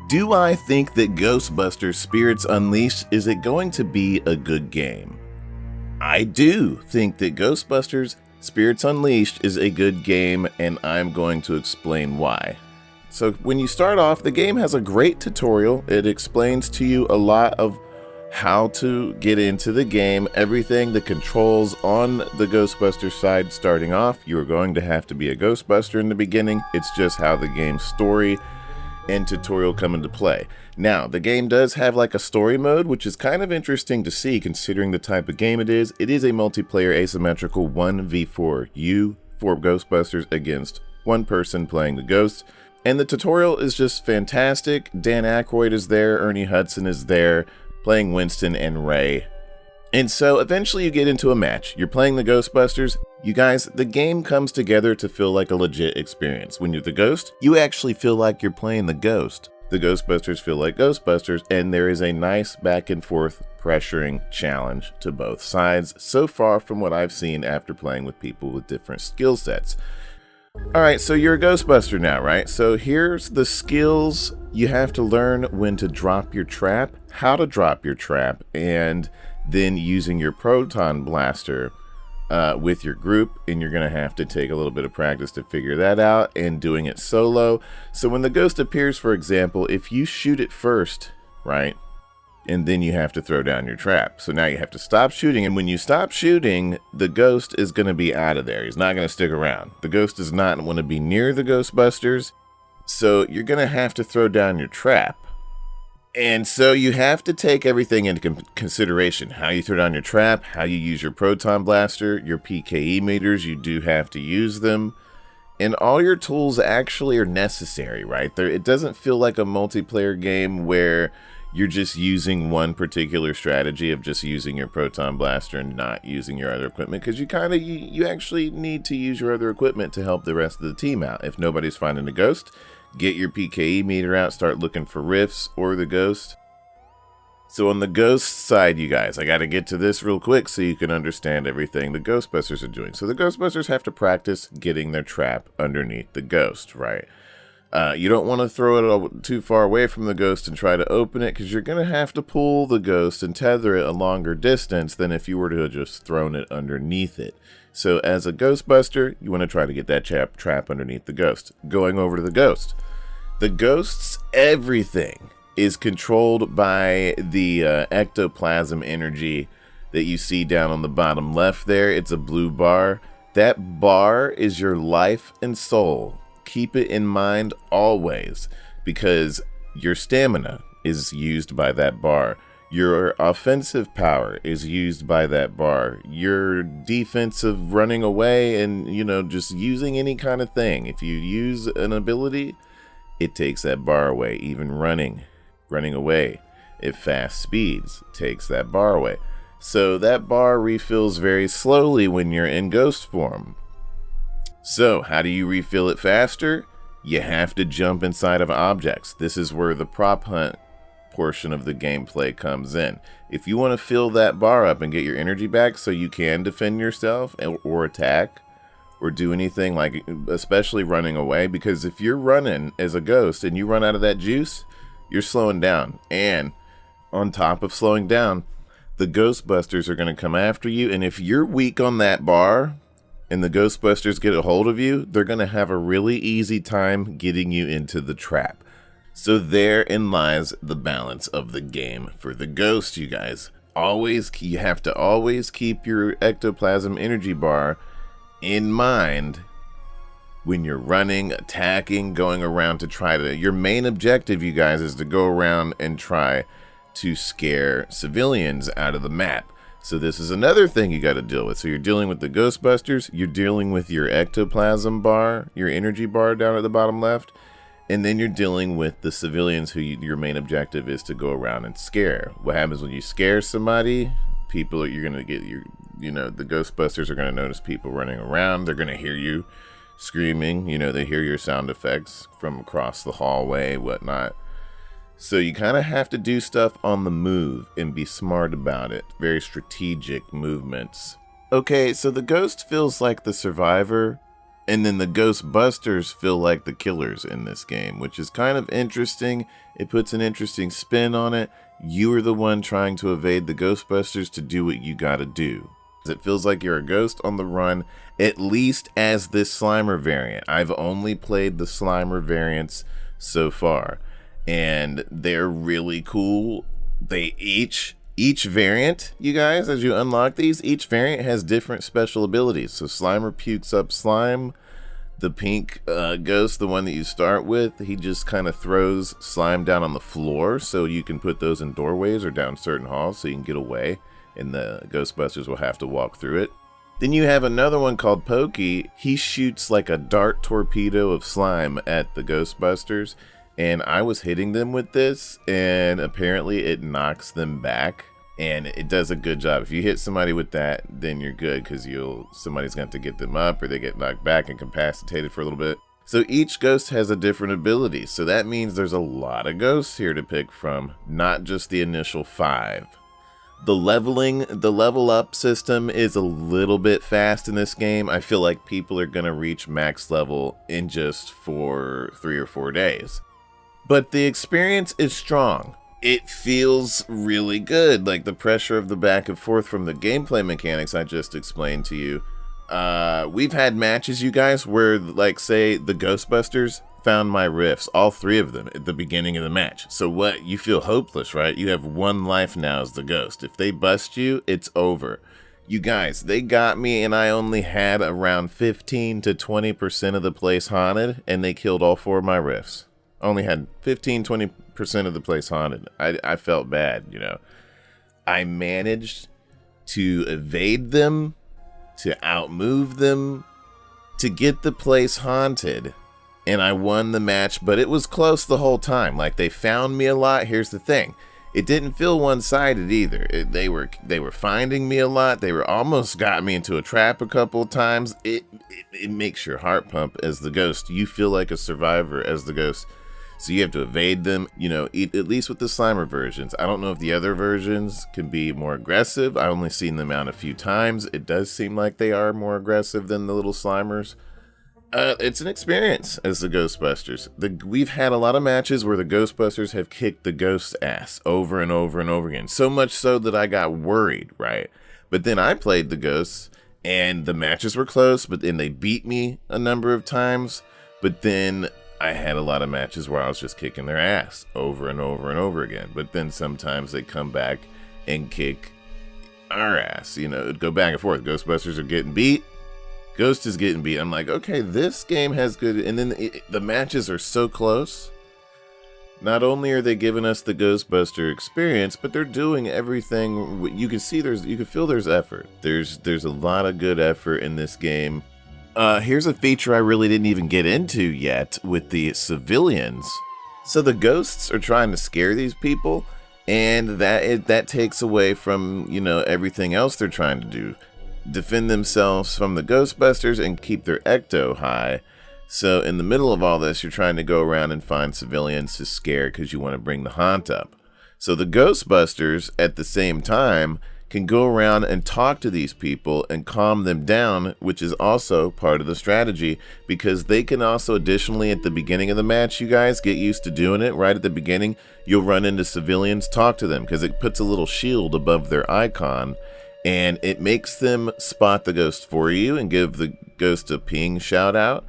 Do I think that Ghostbusters Spirits Unleashed is it going to be a good game? I do think that Ghostbusters Spirits Unleashed is a good game, and I'm going to explain why. So when you start off, the game has a great tutorial. It explains to you a lot of how to get into the game, everything, the controls on the Ghostbusters side starting off. You're going to have to be a Ghostbuster in the beginning. It's just how the game's story and tutorial come into play. Now, the game does have like a story mode, which is kind of interesting to see considering the type of game it is. It is a multiplayer asymmetrical 1v4, you, 4 Ghostbusters against one person playing the ghosts. And the tutorial is just fantastic. Dan Aykroyd is there, Ernie Hudson is there, playing Winston and Ray. And so eventually you get into a match. You're playing the Ghostbusters. You guys, the game comes together to feel like a legit experience. When you're the ghost, you actually feel like you're playing the ghost. The Ghostbusters feel like Ghostbusters, and there is a nice back and forth pressuring challenge to both sides so far from what I've seen after playing with people with different skill sets. Alright, so you're a Ghostbuster now, right? So here's the skills. You have to learn when to drop your trap, how to drop your trap, and then using your proton blaster with your group, and you're going to have to take a little bit of practice to figure that out, and doing it solo. So when the ghost appears, for example, if you shoot it first, right, and then you have to throw down your trap. So now you have to stop shooting, and when you stop shooting, the ghost is going to be out of there. He's not going to stick around. The ghost does not want to be near the Ghostbusters, so you're going to have to throw down your trap. And so you have to take everything into consideration. How you throw down your trap, how you use your proton blaster, your PKE meters, you do have to use them. And all your tools actually are necessary, right? It doesn't feel like a multiplayer game where you're just using one particular strategy of just using your proton blaster and not using your other equipment, because you actually need to use your other equipment to help the rest of the team out. If nobody's finding a ghost, get your PKE meter out, start looking for rifts or the ghost. So on the ghost side, you guys, I got to get to this real quick so you can understand everything the Ghostbusters are doing. So the Ghostbusters have to practice getting their trap underneath the ghost, right? You don't want to throw it too far away from the ghost and try to open it, because you're going to have to pull the ghost and tether it a longer distance than if you were to have just thrown it underneath it. So as a Ghostbuster, you want to try to get that trap underneath the ghost. Going over to the ghost. The ghost's everything is controlled by the ectoplasm energy that you see down on the bottom left there. It's a blue bar. That bar is your life and soul. Keep it in mind always, because your stamina is used by that bar. Your offensive power is used by that bar. Your defensive running away and, just using any kind of thing. If you use an ability, it takes that bar away. Even running away at fast speeds takes that bar away. So that bar refills very slowly when you're in ghost form. So how do you refill it faster? You have to jump inside of objects. This is where the prop hunt portion of the gameplay comes in. If you want to fill that bar up and get your energy back so you can defend yourself or attack or do anything, like especially running away, because if you're running as a ghost and you run out of that juice, you're slowing down. And on top of slowing down, the Ghostbusters are going to come after you, and if you're weak on that bar and the Ghostbusters get a hold of you, they're going to have a really easy time getting you into the trap. So therein lies the balance of the game for the ghost, you guys. You have to always keep your ectoplasm energy bar in mind when you're running, attacking, going around to try to... Your main objective, you guys, is to go around and try to scare civilians out of the map. So this is another thing you got to deal with. So you're dealing with the Ghostbusters, you're dealing with your ectoplasm bar, your energy bar down at the bottom left, and then you're dealing with the civilians who your main objective is to go around and scare. What happens when you scare somebody? The Ghostbusters are going to notice people running around. They're going to hear you screaming. They hear your sound effects from across the hallway, whatnot. So you kind of have to do stuff on the move and be smart about it. Very strategic movements. Okay, so the ghost feels like the survivor, and then the Ghostbusters feel like the killers in this game, which is kind of interesting. It puts an interesting spin on it. You are the one trying to evade the Ghostbusters to do what you gotta do. It feels like you're a ghost on the run, at least as this Slimer variant. I've only played the Slimer variants so far, and they're really cool. They each variant, you guys, as you unlock these, each variant has different special abilities. So Slimer pukes up slime. The pink ghost, the one that you start with, he just kind of throws slime down on the floor, so you can put those in doorways or down certain halls so you can get away, and the Ghostbusters will have to walk through it. Then you have another one called Pokey. He shoots like a dart torpedo of slime at the Ghostbusters, and I was hitting them with this, and apparently it knocks them back, and it does a good job. If you hit somebody with that, then you're good, because somebody's going to get them up, or they get knocked back and incapacitated for a little bit. So each ghost has a different ability, so that means there's a lot of ghosts here to pick from, not just the initial 5. The level up system is a little bit fast in this game. I feel like people are going to reach max level in just for 3 or 4 days. But the experience is strong. It feels really good, like the pressure of the back and forth from the gameplay mechanics I just explained to you. We've had matches, you guys, where, like, say, the Ghostbusters found my riffs, all 3 of them, at the beginning of the match. So what? You feel hopeless, right? You have 1 life now as the ghost. If they bust you, it's over. You guys, they got me, and I only had around 15 to 20% of the place haunted, and they killed all 4 of my riffs. Only had 15-20% of the place haunted. I felt bad, you know. I managed to evade them, to outmove them, to get the place haunted, and I won the match, but it was close the whole time. Like, they found me a lot. Here's the thing. It didn't feel one-sided either. They were finding me a lot. They were almost got me into a trap a couple of times. It makes your heart pump as the ghost. You feel like a survivor as the ghost. So you have to evade them, you know, at least with the Slimer versions. I don't know if the other versions can be more aggressive. I've only seen them out a few times. It does seem like they are more aggressive than the little Slimers. It's an experience as the Ghostbusters. We've had a lot of matches where the Ghostbusters have kicked the ghost's ass over and over and over again. So much so that I got worried, right? But then I played the ghosts, and the matches were close, but then they beat me a number of times. But then I had a lot of matches where I was just kicking their ass over and over and over again. But then sometimes they come back and kick our ass. You know, it'd go back and forth. Ghostbusters are getting beat. Ghost is getting beat. I'm like, okay, this game has good... And then the matches are so close. Not only are they giving us the Ghostbuster experience, but they're doing everything. You can see you can feel there's effort. There's a lot of good effort in this game. Here's a feature I really didn't even get into yet with the civilians. So the ghosts are trying to scare these people, and that takes away from, you know, everything else they're trying to do. Defend themselves from the Ghostbusters and keep their ecto high. So in the middle of all this, you're trying to go around and find civilians to scare because you want to bring the haunt up. So the Ghostbusters, at the same time, can go around and talk to these people and calm them down, which is also part of the strategy, because they can also additionally, at the beginning of the match, you guys get used to doing it. Right at the beginning, you'll run into civilians, talk to them, because it puts a little shield above their icon, and it makes them spot the ghost for you and give the ghost a ping shout out.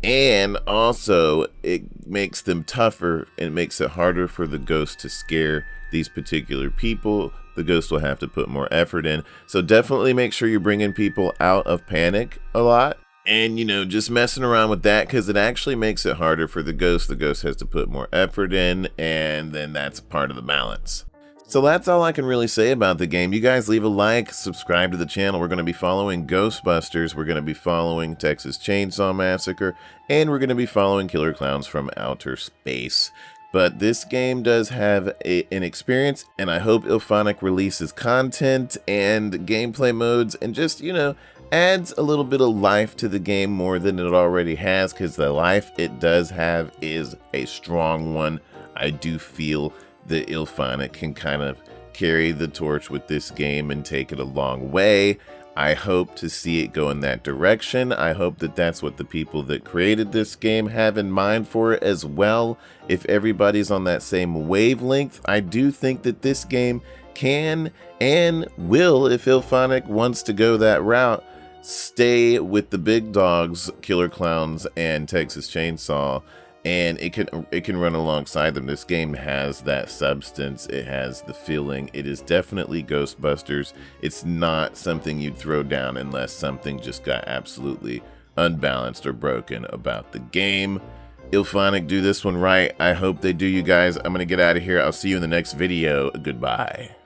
And also, it makes them tougher, and it makes it harder for the ghost to scare these particular people. The ghost will have to put more effort in. So definitely make sure you're bringing people out of panic a lot. And, you know, just messing around with that, because it actually makes it harder for the ghost. The ghost has to put more effort in, and then that's part of the balance. So that's all I can really say about the game. You guys leave a like, subscribe to the channel. We're going to be following Ghostbusters, we're going to be following Texas Chainsaw Massacre, and we're going to be following Killer Clowns from Outer Space. But this game does have an experience, and I hope Illfonic releases content and gameplay modes and just, you know, adds a little bit of life to the game more than it already has, because the life it does have is a strong one. I do feel that Illfonic can kind of carry the torch with this game and take it a long way. I hope to see it go in that direction. I hope that that's what the people that created this game have in mind for it as well. If everybody's on that same wavelength, I do think that this game can and will, if Illfonic wants to go that route, stay with the big dogs, Killer Clowns and Texas Chainsaw, and it can run alongside them. This game has that substance, it has the feeling. It is definitely Ghostbusters. It's not something you'd throw down unless something just got absolutely unbalanced or broken about the game. Illfonic do this one right. I hope they do, you guys. I'm gonna get out of here. I'll see you in the next video. Goodbye.